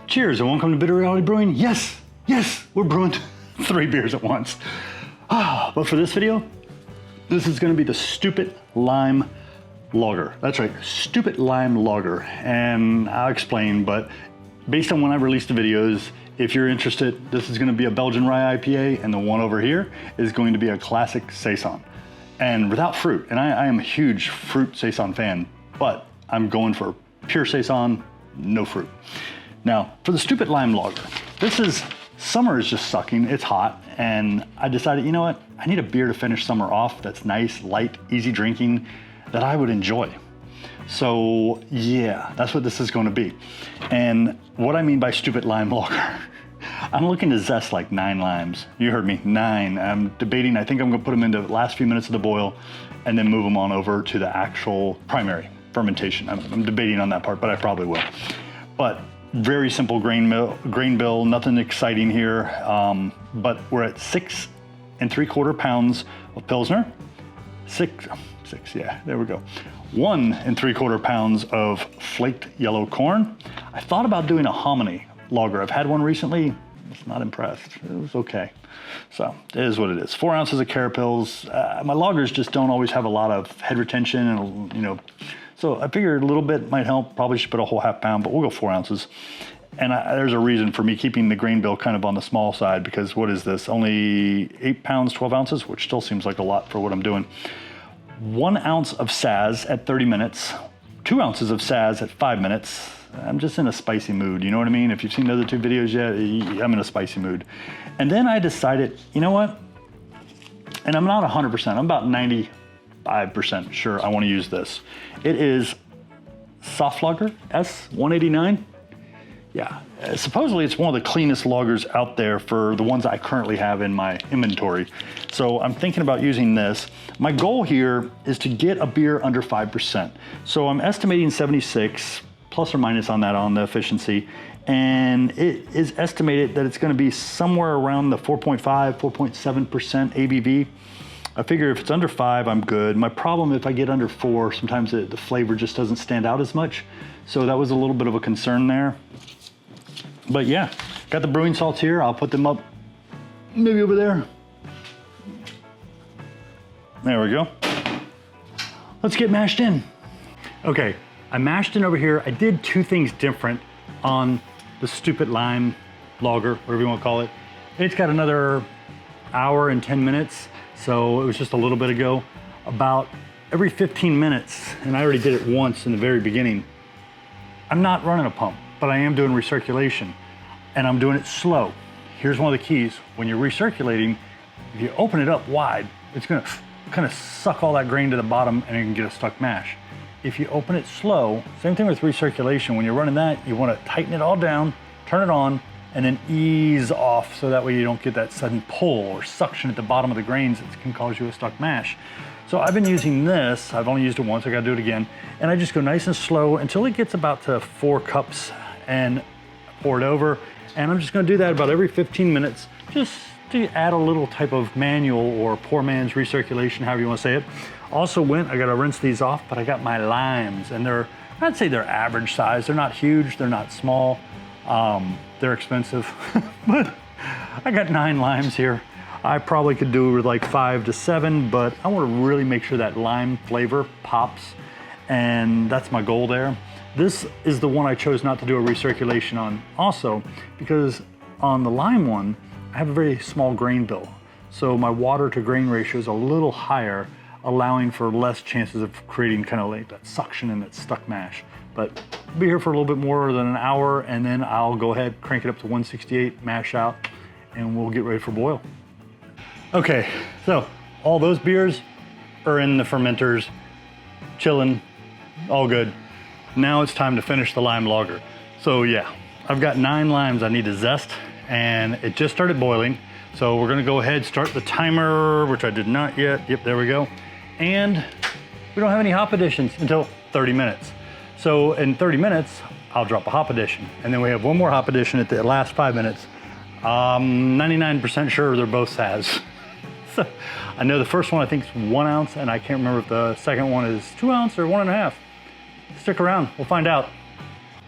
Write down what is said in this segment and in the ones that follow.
Cheers and welcome to Bitter Reality Brewing. Yes, we're brewing 3 beers at once. But for this video, this is gonna be the Stupid Lime Lager. That's right, Stupid Lime Lager. And I'll explain, but based on when I released the videos, if you're interested, this is gonna be a Belgian rye IPA, and the one over here is going to be a classic Saison. And without fruit, and I am a huge fruit Saison fan, but I'm going for pure Saison, no fruit. Now, for the Stupid Lime Lager, summer is just sucking, it's hot, and I decided, you know what? I need a beer to finish summer off that's nice, light, easy drinking, that I would enjoy. So yeah, that's what this is gonna be. And what I mean by Stupid Lime Lager, I'm looking to zest like 9 limes. You heard me, 9. I'm debating, I think I'm gonna put them into the last few minutes of the boil and then move them on over to the actual primary fermentation. I'm debating on that part, but I probably will. But very simple grain bill, nothing exciting here. But we're at 6 3/4 pounds of Pilsner. 6, yeah, there we go. 1 3/4 pounds of flaked yellow corn. I thought about doing a hominy lager. I've had one recently. I was not impressed. It was okay. So it is what it is. 4 ounces of carapils. My lagers just don't always have a lot of head retention, and so I figured a little bit might help. Probably should put a whole ½ pound, but we'll go 4 ounces. And there's a reason for me keeping the grain bill kind of on the small side, because what is this? Only 8 pounds, 12 ounces, which still seems like a lot for what I'm doing. 1 ounce of Saz at 30 minutes, 2 ounces of Saz at 5 minutes. I'm just in a spicy mood, you know what I mean? If you've seen the other 2 videos yet, I'm in a spicy mood. And then I decided, you know what? And I'm not 100%, I'm about 95% sure I want to use this. It is Soft Lager S189. Yeah, supposedly it's one of the cleanest lagers out there for the ones I currently have in my inventory. So I'm thinking about using this. My goal here is to get a beer under 5%. So I'm estimating 76 plus or minus on that on the efficiency. And it is estimated that it's gonna be somewhere around the 4.5, 4.7% ABV. I figure if it's under 5, I'm good. My problem, if I get under 4, sometimes the flavor just doesn't stand out as much. So that was a little bit of a concern there. But yeah, got the brewing salts here. I'll put them up maybe over there. There we go. Let's get mashed in. Okay, I mashed in over here. I did 2 things different on the Stupid Lime Lager, whatever you want to call it. It's got another hour and 10 minutes. So it was just a little bit ago. About every 15 minutes, and I already did it once in the very beginning, I'm not running a pump, but I am doing recirculation, and I'm doing it slow. Here's one of the keys. When you're recirculating, if you open it up wide, it's gonna kind of suck all that grain to the bottom and you can get a stuck mash. If you open it slow, same thing with recirculation. When you're running that, you wanna tighten it all down, turn it on, and then ease off so that way you don't get that sudden pull or suction at the bottom of the grains that can cause you a stuck mash. So I've been using this, I've only used it once, I gotta do it again, and I just go nice and slow until it gets about to 4 cups and pour it over. And I'm just gonna do that about every 15 minutes, just to add a little type of manual or poor man's recirculation, however you wanna say it. Also I gotta rinse these off, but I got my limes, and I'd say they're average size. They're not huge, they're not small. They're expensive, but I got 9 limes here. I probably could do with like 5 to 7, but I want to really make sure that lime flavor pops, and that's my goal there. This is the one I chose not to do a recirculation on also, because on the lime one, I have a very small grain bill. So my water to grain ratio is a little higher, allowing for less chances of creating kind of like that suction and that stuck mash. But I'll be here for a little bit more than an hour, and then I'll go ahead, crank it up to 168, mash out, and we'll get ready for boil. Okay, so all those beers are in the fermenters, chilling, all good. Now it's time to finish the lime lager. So yeah, I've got 9 limes I need to zest, and it just started boiling. So we're gonna go ahead, start the timer, which I did not yet. Yep, there we go. And we don't have any hop additions until 30 minutes. So in 30 minutes, I'll drop a hop addition. And then we have one more hop addition at the last 5 minutes. 99% sure they're both Saz. So I know the first one I think is 1 ounce, and I can't remember if the second one is 2 ounce or 1.5. Stick around, we'll find out.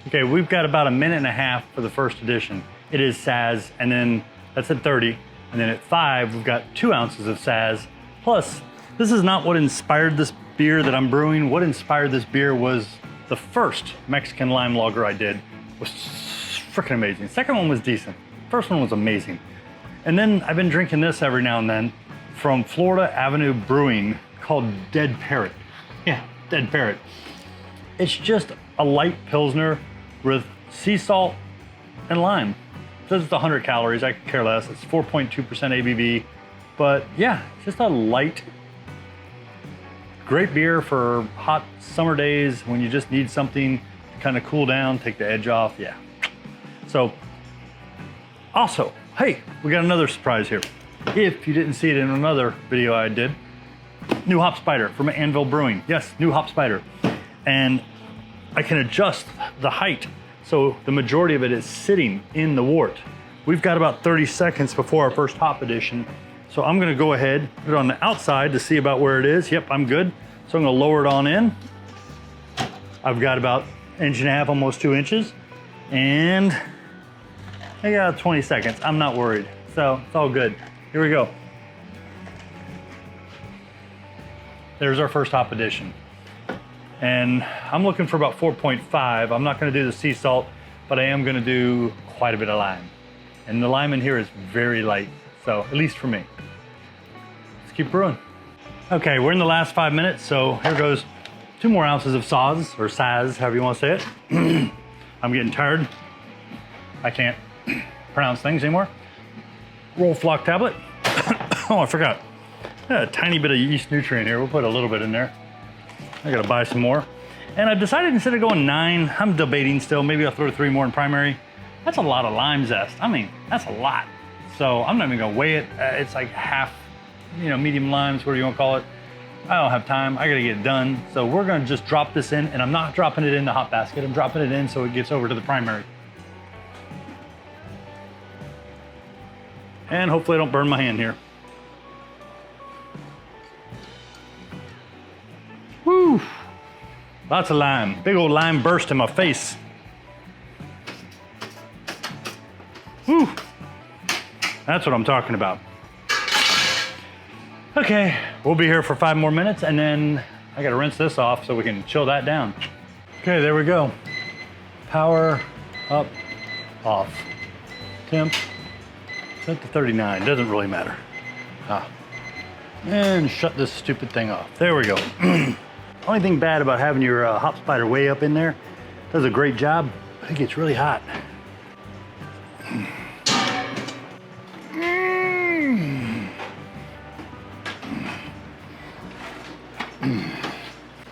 Okay, we've got about a minute and a half for the first edition. It is Saz, and then that's at 30. And then at 5, we've got 2 ounces of Saz. Plus, this is not what inspired this beer that I'm brewing. What inspired this beer was the first Mexican lime lager I did was freaking amazing. Second one was decent. First one was amazing. And then I've been drinking this every now and then from Florida Avenue Brewing called Dead Parrot. Yeah, Dead Parrot. It's just a light Pilsner with sea salt and lime. It says it's 100 calories, I could care less. It's 4.2% ABV. But yeah, it's just a light, great beer for hot summer days when you just need something to kind of cool down, take the edge off, yeah. So, also, hey, we got another surprise here. If you didn't see it in another video I did, new hop spider from Anvil Brewing. Yes, new hop spider. And I can adjust the height, so the majority of it is sitting in the wort. We've got about 30 seconds before our first hop addition. So I'm gonna go ahead, put it on the outside to see about where it is. Yep, I'm good. So I'm gonna lower it on in. I've got about 1.5 inches, almost 2 inches. And I got 20 seconds. I'm not worried. So it's all good. Here we go. There's our first hop addition. And I'm looking for about 4.5. I'm not gonna do the sea salt, but I am gonna do quite a bit of lime. And the lime in here is very light, so at least for me. Let's keep brewing. Okay, we're in the last 5 minutes, so here goes 2 more ounces of Saz, or Saz, however you want to say it. I'm getting tired. I can't pronounce things anymore. Roll flock tablet. Oh, I forgot. A tiny bit of yeast nutrient here. We'll put a little bit in there. I gotta buy some more. And I decided instead of going 9, I'm debating still, maybe I'll throw 3 more in primary. That's a lot of lime zest. I mean, that's a lot. So I'm not even gonna weigh it. It's like half, medium limes, whatever you wanna call it. I don't have time, I gotta get it done. So we're gonna just drop this in, and I'm not dropping it in the hop basket. I'm dropping it in so it gets over to the primary. And hopefully I don't burn my hand here. Woo! Lots of lime. Big old lime burst in my face. Woo! That's what I'm talking about. Okay, we'll be here for 5 more minutes, and then I gotta rinse this off so we can chill that down. Okay, there we go. Power up, off. Temp, set to 39, doesn't really matter. And shut this stupid thing off. There we go. Only thing bad about having your hop spider way up in there, does a great job, but it gets really hot.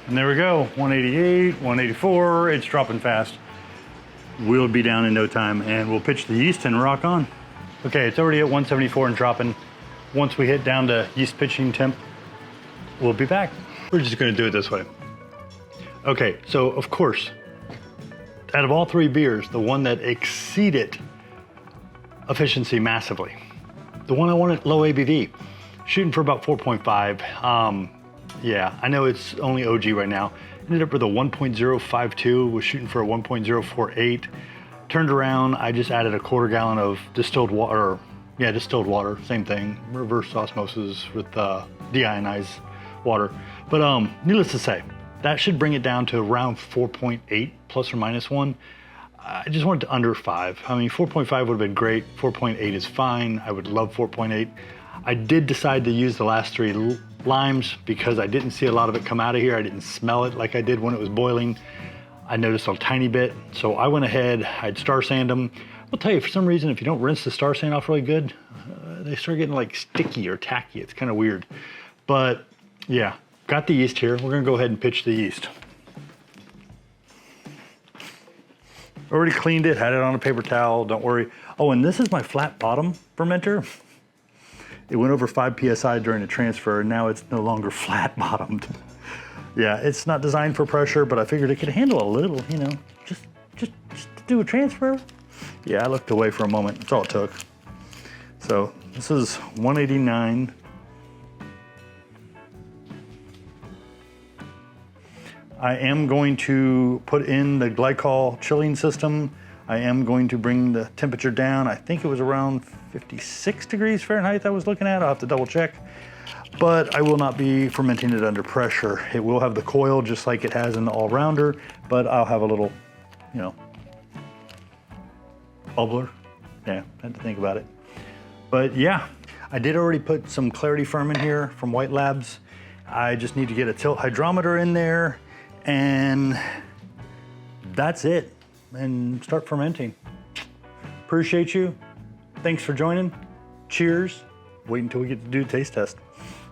And there we go, 188, 184, it's dropping fast. We'll be down in no time, and we'll pitch the yeast and rock on. Okay, it's already at 174 and dropping. Once we hit down to yeast pitching temp, we'll be back. We're just gonna do it this way. Okay, so of course, out of all 3 beers, the one that exceeded efficiency massively, the one I wanted low ABV, shooting for about 4.5. Yeah, I know it's only OG right now. Ended up with a 1.052, was shooting for a 1.048. Turned around, I just added a 1/4 gallon of distilled water. Yeah, distilled water, same thing. Reverse osmosis with deionized water. But needless to say, that should bring it down to around 4.8 plus or minus 1. I just wanted to under 5. I mean, 4.5 would have been great. 4.8 is fine. I would love 4.8. I did decide to use the last 3 limes because I didn't see a lot of it come out of here. I didn't smell it like I did when it was boiling. I noticed a tiny bit. So I went ahead, I'd star sand them. I'll tell you, for some reason, if you don't rinse the star sand off really good, they start getting like sticky or tacky. It's kind of weird. But yeah, got the yeast here. We're gonna go ahead and pitch the yeast. Already cleaned it, had it on a paper towel, don't worry. Oh, and this is my flat bottom fermenter. It went over 5 PSI during the transfer, and now it's no longer flat bottomed. Yeah, it's not designed for pressure, but I figured it could handle a little, just to do a transfer. Yeah, I looked away for a moment, that's all it took. So this is 189. I am going to put in the glycol chilling system. I am going to bring the temperature down. I think it was around 56 degrees Fahrenheit I was looking at. I'll have to double check. But I will not be fermenting it under pressure. It will have the coil just like it has in the all-rounder, but I'll have a little, you know, bubbler. Yeah, I had to think about it. But yeah, I did already put some clarity ferment here from White Labs. I just need to get a tilt hydrometer in there, and that's it. And start fermenting. Appreciate you. Thanks for joining. Cheers. Wait until we get to do a taste test.